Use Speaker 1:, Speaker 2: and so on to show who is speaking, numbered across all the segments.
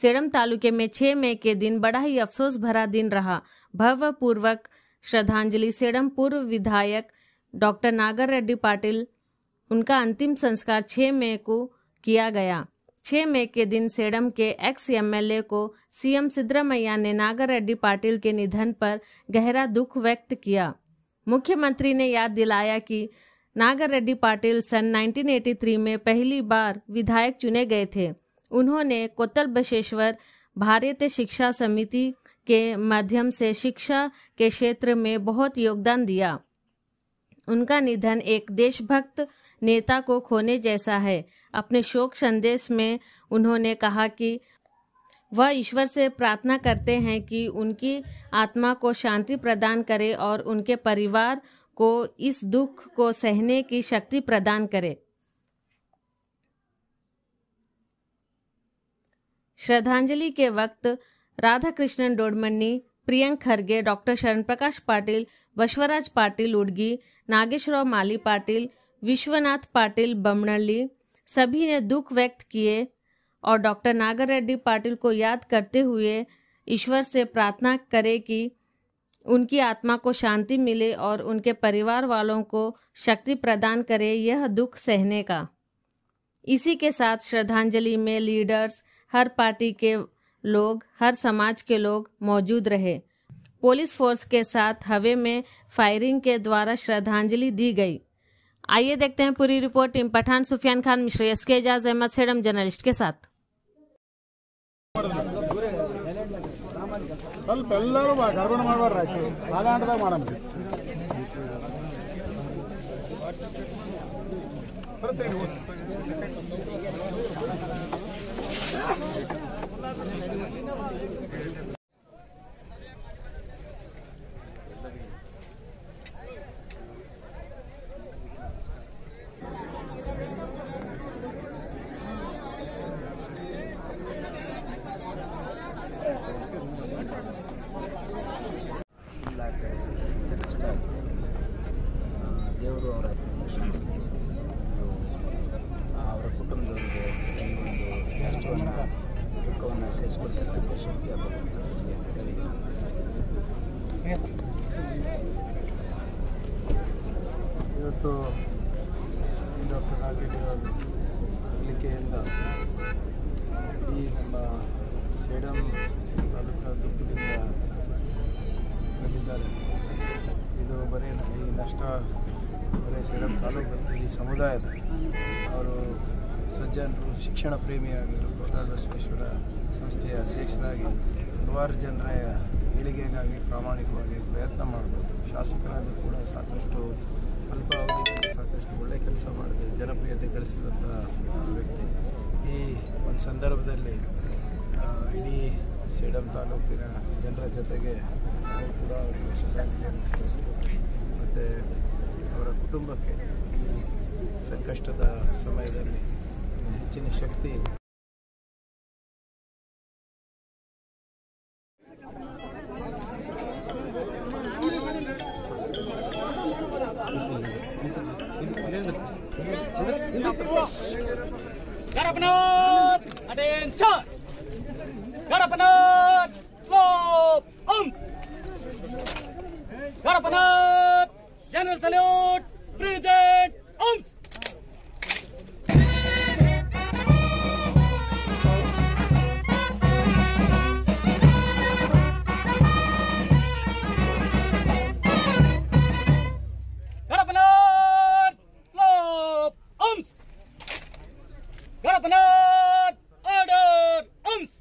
Speaker 1: Sedum तालुके में 6 मई के दिन बड़ा ही अफसोस भरा दिन रहा। भावपूर्वक श्रद्धांजलि सेडम पूर्व विधायक डॉक्टर नागर रेड्डी पाटिल, उनका अंतिम संस्कार 6 मई को किया गया। 6 मई के दिन सेडम के एक्स एमएलए को सीएम सिद्धरामैया ने नागर रेड्डी पाटिल के निधन पर गहरा दुख व्यक्त किया। मुख्यमंत्री ने याद दिलाया कि नागर रेड्डी पाटिल सन 1983 में पहली बार विधायक चुने गए थे। उन्होंने कोत्तल बसवेश्वर भारतीय शिक्षा समिति के माध्यम से शिक्षा के क्षेत्र में बहुत योगदान दिया। उनका निधन एक देशभक्त नेता को खोने जैसा है। अपने शोक संदेश में उन्होंने कहा कि वह ईश्वर से प्रार्थना करते हैं कि उनकी आत्मा को शांति प्रदान करे और उनके परिवार को इस दुख को सहने की शक्ति प्रदान करे। श्रद्धांजलि के वक्त राधाकृष्णन डोडमन्नी, प्रियंक खरगे, डॉक्टर शरण प्रकाश पाटिल, बसवराज पाटिल उडगी, नागेश्वरराव माली पाटिल, विश्वनाथ पाटिल बमनल्ली सभी ने दुख व्यक्त किए और डॉक्टर नागर रेड्डी पाटिल को याद करते हुए ईश्वर से प्रार्थना करे कि उनकी आत्मा को शांति मिले और उनके परिवार वालों को शक्ति प्रदान करे यह दुख सहने का। इसी के साथ श्रद्धांजलि में लीडर्स, हर पार्टी के लोग, हर समाज के लोग मौजूद रहे। पुलिस फोर्स के साथ हवा में फायरिंग के द्वारा श्रद्धांजलि दी गई। आइए देखते हैं पूरी रिपोर्ट। Team Pathan, Sufiyan Khan Mishra, SK Ejaz Ahmad, Sedam journalist के साथ।
Speaker 2: ದೇವರು ಅವರ ಕುಟುಂಬದವರಿಗೆ ಈ ಒಂದು ಕಷ್ಟವನ್ನು ದುಃಖವನ್ನು ಸಹಿಸಿಕೊಳ್ತಕ್ಕಂಥ ಶಕ್ತಿ ಇವತ್ತು ಡಾಕ್ಟರ್ ನಾಗರೆಡ್ಡಿ ಅವರು ಅಗಲಿಕೆಯಿಂದ ಇಡೀ ನಮ್ಮ ಸೇಡಂ ತಾಲೂಕಿನ ದುಃಖದಿಂದ ಬಂದಿದ್ದಾರೆ. ಇದು ಬರೀ ಈ ನಷ್ಟ ಬರೀ ಸೇಡಂ ತಾಲೂಕು ಈ ಸಮುದಾಯದ ಅವರು ಸಜ್ಜನರು, ಶಿಕ್ಷಣ ಪ್ರೇಮಿಯಾಗಿರು, ಕೋತ್ತಲ್ ಬಸವೇಶ್ವರ ಸಂಸ್ಥೆಯ ಅಧ್ಯಕ್ಷರಾಗಿ ಹಲವಾರು ಜನರ ಏಳಿಗೆಗಾಗಿ ಪ್ರಾಮಾಣಿಕವಾಗಿ ಪ್ರಯತ್ನ ಮಾಡ್ಬೋದು. ಶಾಸಕರಾಗಿ ಕೂಡ ಸಾಕಷ್ಟು ಅಲ್ಪಾವಧಿಯಲ್ಲಿ ಸಾಕಷ್ಟು ಒಳ್ಳೆಯ ಕೆಲಸ ಮಾಡಿದೆ, ಜನಪ್ರಿಯತೆ ಗಳಿಸಿದಂಥ ವ್ಯಕ್ತಿ. ಈ ಒಂದು ಸಂದರ್ಭದಲ್ಲಿ ಇಡೀ ಸೇಡಂ ತಾಲೂಕಿನ ಜನರ ಜೊತೆಗೆ ನಾವು ಕೂಡ ಅವರಿಗೆ ಶ್ರದ್ಧಾಂಜಲಿಯನ್ನು ಸಲ್ಲಿಸಬೇಕು ಮತ್ತು ಅವರ ಕುಟುಂಬಕ್ಕೆ ಈ ಸಂಕಷ್ಟದ ಸಮಯದಲ್ಲಿ ಹೆಚ್ಚಿನ ಶಕ್ತಿ
Speaker 3: Garapanat, attention! Garapanat, slope, arms! Garapanat, general salute, present, arms! Garapanat, slope, arms! Garapanat, order, arms!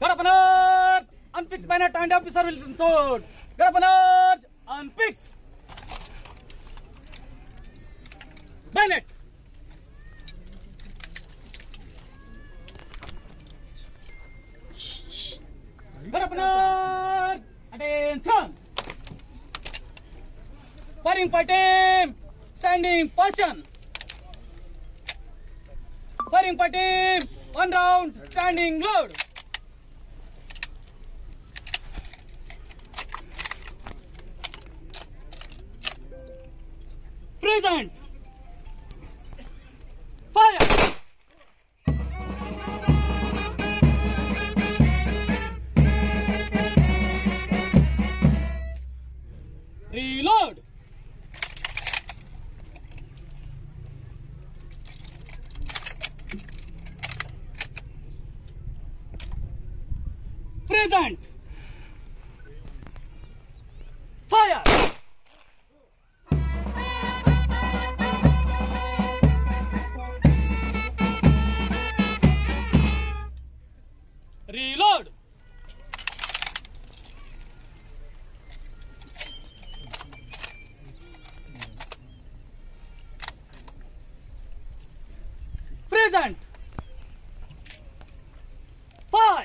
Speaker 3: Garapanat, unfixed bayonet and officer will sword. Garapanat, unfix. Bayonet. Garapanat, attention. Firing for team, standing position. Firing for team, 1 round, standing load. Present. Fire. Reload. Present. Fire. Reload. Present. Fire.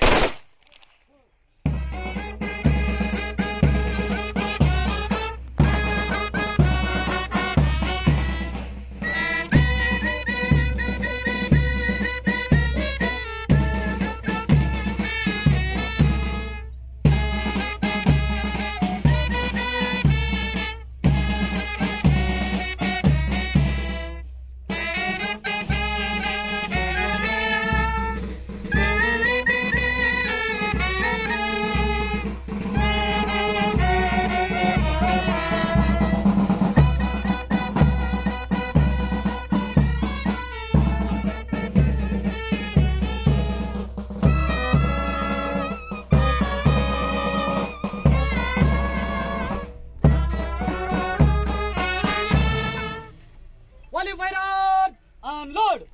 Speaker 3: Volley fire. Unload.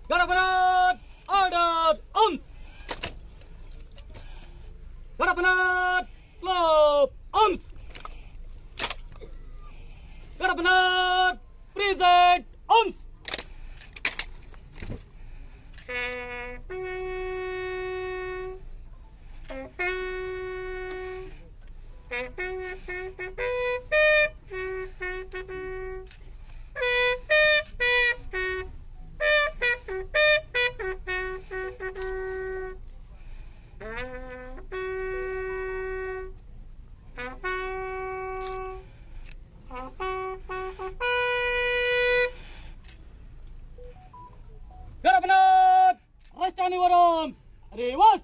Speaker 3: Gadapanat. Order. Arms. Gadapanat. Club. Arms. Gadapanat. Present. Arms. Gadapanat. Rest on your arms. Reverse.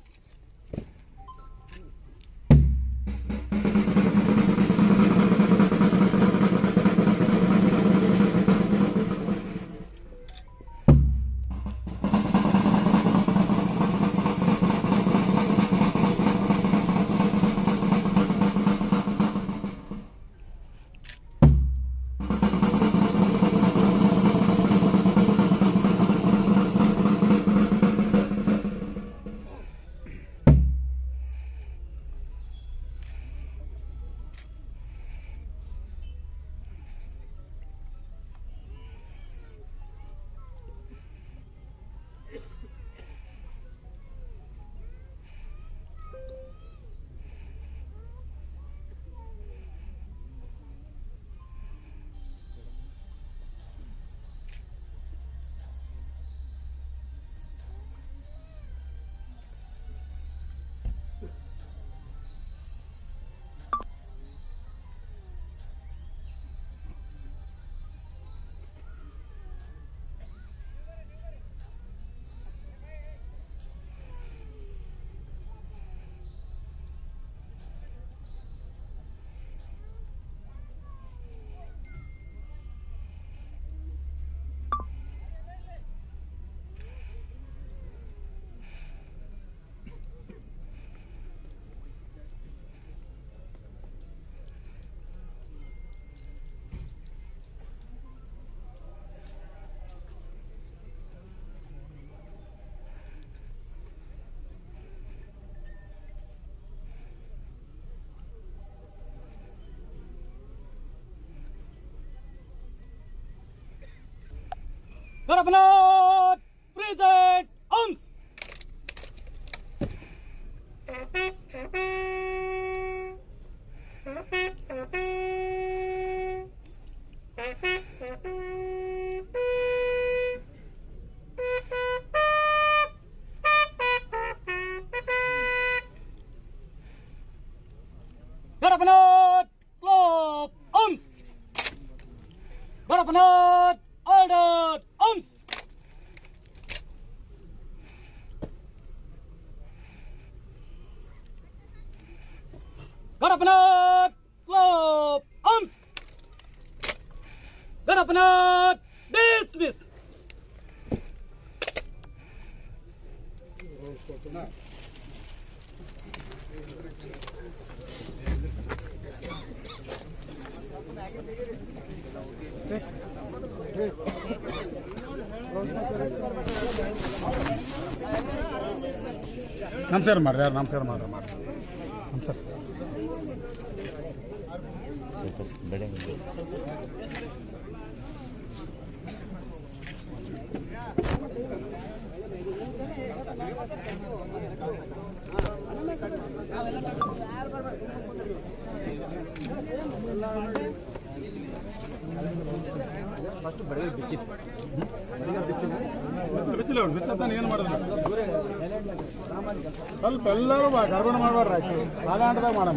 Speaker 3: Gadapanat. Present. Arms. Gadapanat. Gadapanat, slope, arms. Gadapanat, dismiss.
Speaker 4: ನಮಸ್ಕಾರ ಮಾಡ್ರಿ ಯಾರು ನಮಸ್ಕಾರ ಮಾಡ್ರಿ ನಮಸ್ಕಾರ ಬಿಚ್ಚಿಲ್ಲ ಅವ್ರು ಬಿಚ್ಚತ್ತಾನೆ ಏನು ಮಾಡಿದ್ರು ಸ್ವಲ್ಪ ಎಲ್ಲರೂ ಗರ್ಭಣ ಮಾಡಬೇಡ್ರಿ ಆಯ್ತು ಕಾಲಾಂಟದಾಗ ಮಾಡೋಣ